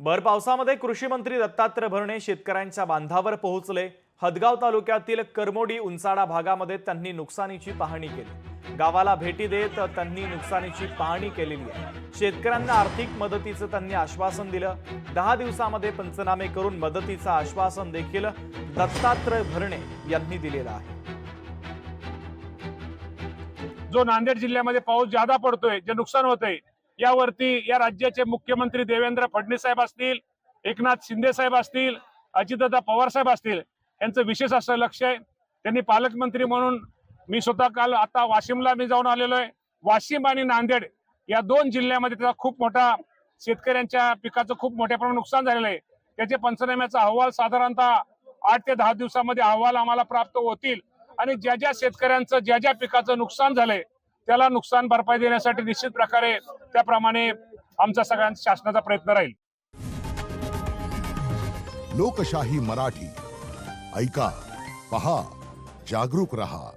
भर पावसामध्ये कृषी मंत्री दत्तात्रय भरणे शेतकऱ्यांच्या बांधावर पोहोचले। हदगाव तालुक्यातील करमोडी उंचाडा भागामध्ये त्यांनी नुकसानीची पाहणी केली। गावाला भेटी देत त्यांनी नुकसानीची पाहणी केलेली आहे। शेतकऱ्यांना आर्थिक मदतीचं त्यांनी आश्वासन दिलं। 10 दिवसांमध्ये पंचनामे करून मदतीचं आश्वासन देखील दत्तात्रय भरणे यांनी दिलेलं आहे। जो नांदेड जिल्ह्यामध्ये पाऊस ज्यादा पडतोय, जे नुकसान होतंय, यावरती या राज्याचे मुख्यमंत्री देवेंद्र फडणवीस साहेब असतील, एकनाथ शिंदे साहेब असतील, अजितदादा पवार साहेब असतील, यांचं विशेष असं लक्ष आहे। त्यांनी पालकमंत्री म्हणून मी स्वतः काल आता वाशिमला मी जाऊन आलेलो आहे। वाशिम आणि नांदेड या 2 जिल्ह्यामध्ये त्याचा खूप मोठा शेतकऱ्यांच्या पिकाचं खूप मोठ्या प्रमाणात नुकसान झालेलं आहे। त्याचे पंचनाम्याचा अहवाल साधारणतः 8 ते 10 दिवसामध्ये अहवाल आम्हाला प्राप्त होतील आणि ज्या ज्या शेतकऱ्यांचं ज्या ज्या पिकाचं नुकसान झालंय त्याला नुकसान भरपाई देण्यासाठी निश्चित प्रकारे त्याप्रमाणे आमचा सगळ्यांचा शासनाचा प्रयत्न राहील। लोकशाही मराठी ऐका, पहा, जागरूक रहा।